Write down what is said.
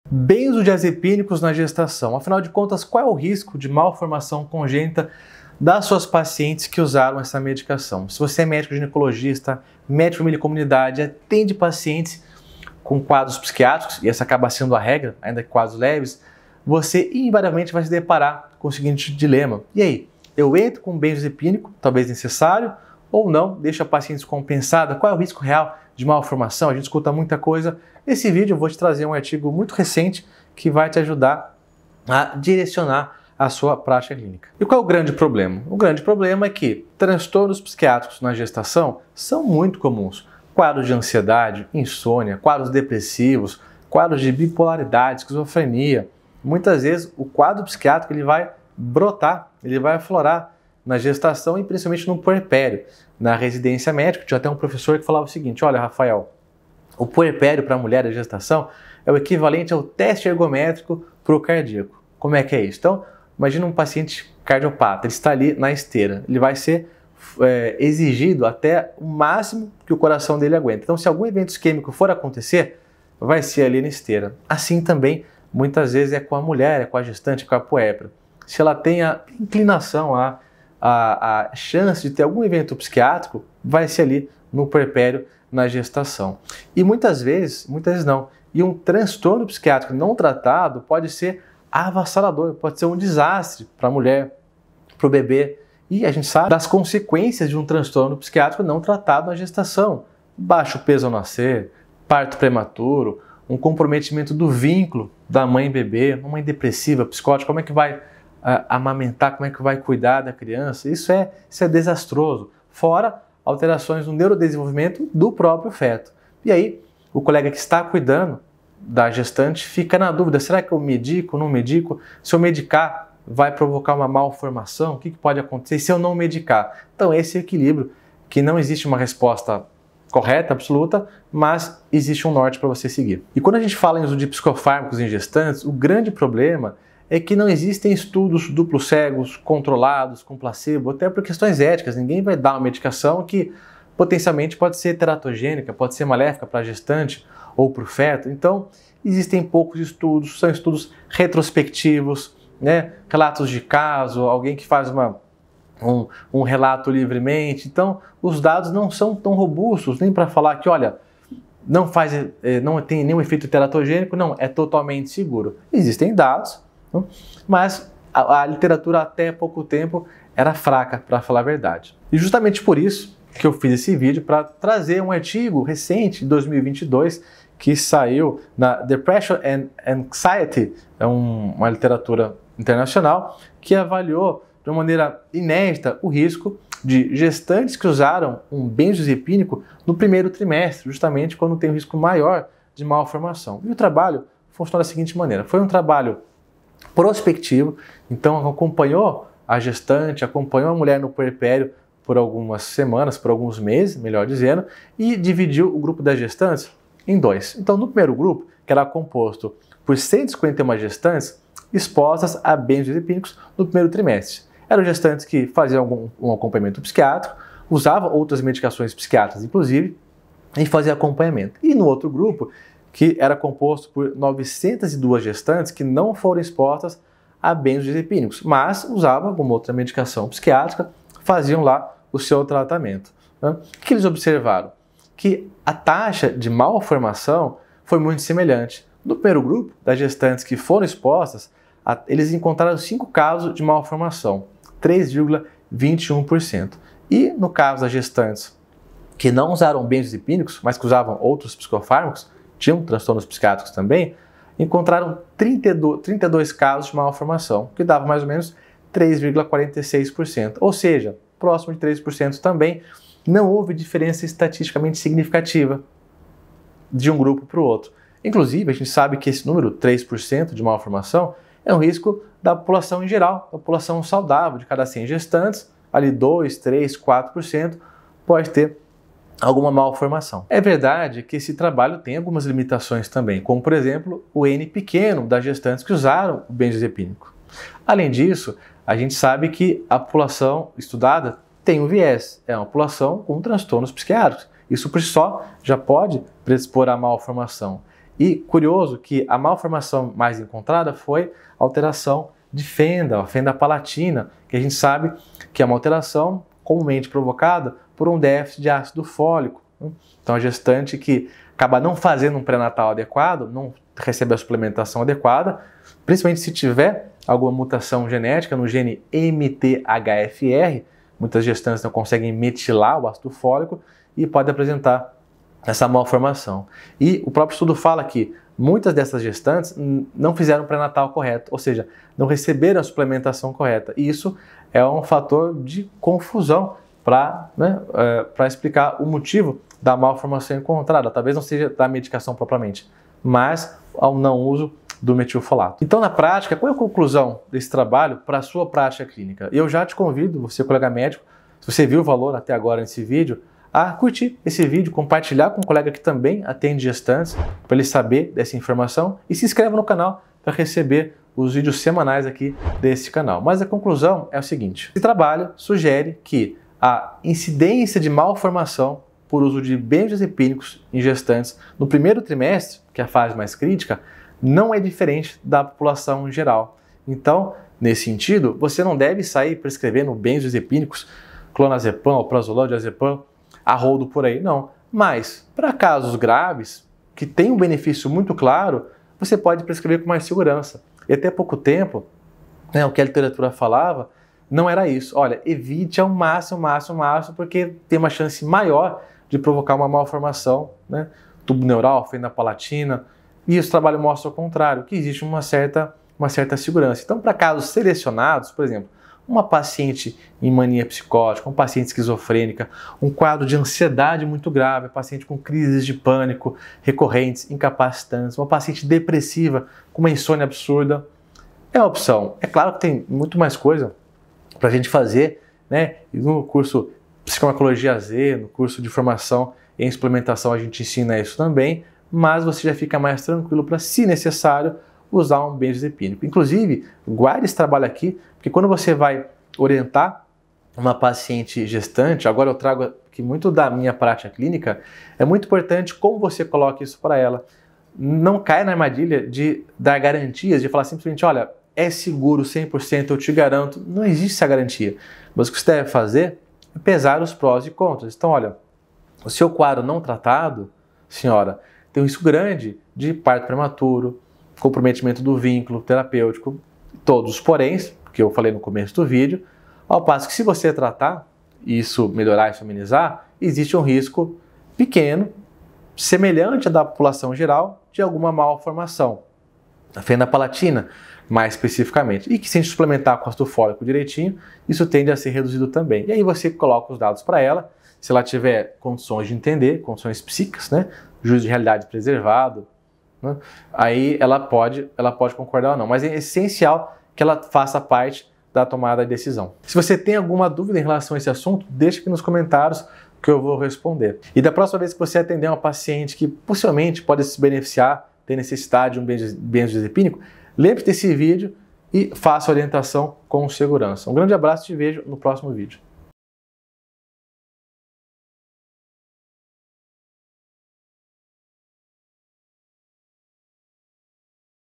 Benzodiazepínicos na gestação. Afinal de contas, qual é o risco de malformação congênita das suas pacientes que usaram essa medicação? Se você é médico ginecologista, médico de família e comunidade, atende pacientes com quadros psiquiátricos, e essa acaba sendo a regra, ainda que quadros leves, você invariavelmente vai se deparar com o seguinte dilema. E aí, eu entro com um benzodiazepínico, talvez necessário, ou não, deixo a paciente descompensada? Qual é o risco real de malformação? A gente escuta muita coisa. Nesse vídeo eu vou te trazer um artigo muito recente que vai te ajudar a direcionar a sua prática clínica. E qual é o grande problema? O grande problema é que transtornos psiquiátricos na gestação são muito comuns. Quadros de ansiedade, insônia, quadros depressivos, quadros de bipolaridade, esquizofrenia. Muitas vezes o quadro psiquiátrico ele vai brotar, ele vai aflorar na gestação e principalmente no puerpério. Na residência médica, tinha até um professor que falava o seguinte: olha, Rafael, o puerpério para a mulher da gestação é o equivalente ao teste ergométrico para o cardíaco. Como é que é isso? Então, imagina um paciente cardiopata, ele está ali na esteira, ele vai ser exigido até o máximo que o coração dele aguenta. Então, se algum evento isquêmico for acontecer, vai ser ali na esteira. Assim também, muitas vezes é com a mulher, é com a gestante, com a puérpera. Se ela tem a inclinação, a chance de ter algum evento psiquiátrico, vai ser ali no puerpério, na gestação. E muitas vezes não. E um transtorno psiquiátrico não tratado pode ser avassalador, pode ser um desastre para a mulher, para o bebê. E a gente sabe das consequências de um transtorno psiquiátrico não tratado na gestação. Baixo peso ao nascer, parto prematuro, um comprometimento do vínculo da mãe e bebê, uma mãe depressiva, psicótica, como é que vai amamentar, como é que vai cuidar da criança? Isso é desastroso. Fora alterações no neurodesenvolvimento do próprio feto. E aí, o colega que está cuidando da gestante fica na dúvida: será que eu medico, não medico? Se eu medicar, vai provocar uma malformação? O que pode acontecer se eu não medicar? Então, esse equilíbrio, que não existe uma resposta correta, absoluta, mas existe um norte para você seguir. E quando a gente fala em uso de psicofármacos em gestantes, o grande problema é que não existem estudos duplos cegos, controlados, com placebo, até por questões éticas. Ninguém vai dar uma medicação que potencialmente pode ser teratogênica, pode ser maléfica para a gestante ou para o feto. Então, existem poucos estudos, são estudos retrospectivos, né? Relatos de caso, alguém que faz um relato livremente. Então, os dados não são tão robustos, nem para falar que, olha, não tem nenhum efeito teratogênico, não, é totalmente seguro. Existem dados, mas a literatura até pouco tempo era fraca, para falar a verdade. E justamente por isso que eu fiz esse vídeo, para trazer um artigo recente, de 2022, que saiu na Depression and Anxiety, é uma literatura internacional, que avaliou de uma maneira inédita o risco de gestantes que usaram um benzodiazepínico no primeiro trimestre, justamente quando tem um risco maior de malformação. E o trabalho funciona da seguinte maneira: foi um trabalho prospectivo, então acompanhou a gestante, acompanhou a mulher no puerpério por algumas semanas, por alguns meses, melhor dizendo, e dividiu o grupo das gestantes em dois. Então, no primeiro grupo, que era composto por 151 gestantes expostas a benzodiazepínicos no primeiro trimestre. Eram gestantes que faziam um acompanhamento psiquiátrico, usavam outras medicações psiquiátricas, inclusive, e faziam acompanhamento. E no outro grupo, que era composto por 902 gestantes que não foram expostas a benzodiazepínicos, mas usavam alguma outra medicação psiquiátrica, faziam lá o seu tratamento. Né? O que eles observaram? Que a taxa de malformação foi muito semelhante. No primeiro grupo, das gestantes que foram expostas, eles encontraram 5 casos de malformação, 3,21%. E no caso das gestantes que não usaram benzodiazepínicos, mas que usavam outros psicofármacos, tinham transtornos psiquiátricos também, encontraram 32 casos de malformação, que dava mais ou menos 3,46%. Ou seja, próximo de 3% também. Não houve diferença estatisticamente significativa de um grupo para o outro. Inclusive, a gente sabe que esse número, 3% de malformação, é um risco da população em geral, da população saudável. De cada 100 gestantes, ali 2, 3, 4% pode ter alguma malformação. É verdade que esse trabalho tem algumas limitações também, como por exemplo o N pequeno das gestantes que usaram o benzodiazepínico. Além disso, a gente sabe que a população estudada tem um viés, é uma população com transtornos psiquiátricos. Isso por si só já pode predispor à malformação. E curioso que a malformação mais encontrada foi a alteração de fenda, a fenda palatina, que a gente sabe que é uma alteração comumente provocada por um déficit de ácido fólico. Então a gestante que acaba não fazendo um pré-natal adequado, não recebe a suplementação adequada, principalmente se tiver alguma mutação genética no gene MTHFR, muitas gestantes não conseguem metilar o ácido fólico e pode apresentar essa malformação. E o próprio estudo fala que muitas dessas gestantes não fizeram o pré-natal correto, ou seja, não receberam a suplementação correta. E isso é um fator de confusão para explicar o motivo da malformação encontrada. Talvez não seja da medicação propriamente, mas ao não uso do metilfolato. Então, na prática, qual é a conclusão desse trabalho para a sua prática clínica? Eu já te convido, você colega médico, se você viu o valor até agora nesse vídeo, a curtir esse vídeo, compartilhar com um colega que também atende gestantes, para ele saber dessa informação, e se inscreva no canal para receber os vídeos semanais aqui desse canal. Mas a conclusão é o seguinte: esse trabalho sugere que a incidência de malformação por uso de benzodiazepínicos em gestantes no primeiro trimestre, que é a fase mais crítica, não é diferente da população em geral. Então, nesse sentido, você não deve sair prescrevendo benzodiazepínicos, clonazepam, alprazolam, diazepam, a rodo por aí, não. Mas, para casos graves, que tem um benefício muito claro, você pode prescrever com mais segurança. E até pouco tempo, o que a literatura falava, não era isso. Olha, evite ao máximo, porque tem uma chance maior de provocar uma malformação, tubo neural, fenda palatina, e esse trabalho mostra o contrário, que existe uma certa segurança. Então, para casos selecionados, por exemplo, uma paciente em mania psicótica, uma paciente esquizofrênica, um quadro de ansiedade muito grave, paciente com crises de pânico recorrentes, incapacitantes, uma paciente depressiva com uma insônia absurda, é uma opção. É claro que tem muito mais coisa para a gente fazer, no curso Psicofarmacologia Z, no curso de formação em suplementação a gente ensina isso também, mas você já fica mais tranquilo para, se necessário, usar um benzodiazepínico. Inclusive, guarde esse trabalho aqui, porque quando você vai orientar uma paciente gestante, agora eu trago aqui muito da minha prática clínica, é muito importante como você coloca isso para ela. Não caia na armadilha de dar garantias, de falar simplesmente, olha, é seguro 100%, eu te garanto. Não existe essa garantia. Mas o que você deve fazer é pesar os prós e contras. Então, olha, o seu quadro não tratado, senhora, tem um risco grande de parto prematuro, comprometimento do vínculo terapêutico, todos os poréns, que eu falei no começo do vídeo, ao passo que se você tratar, isso melhorar, isso amenizar, existe um risco pequeno, semelhante à da população geral, de alguma malformação. A fenda palatina, mais especificamente, e que se a gente suplementar com ácido fólico direitinho, isso tende a ser reduzido também. E aí você coloca os dados para ela, se ela tiver condições de entender, condições psíquicas, juízo de realidade preservado, aí ela pode concordar ou não, mas é essencial que ela faça parte da tomada de decisão. Se você tem alguma dúvida em relação a esse assunto, deixa aqui nos comentários que eu vou responder. E da próxima vez que você atender uma paciente que possivelmente pode se beneficiar, ter necessidade de um benzodiazepínico, lembre-se desse vídeo e faça a orientação com segurança. Um grande abraço e te vejo no próximo vídeo.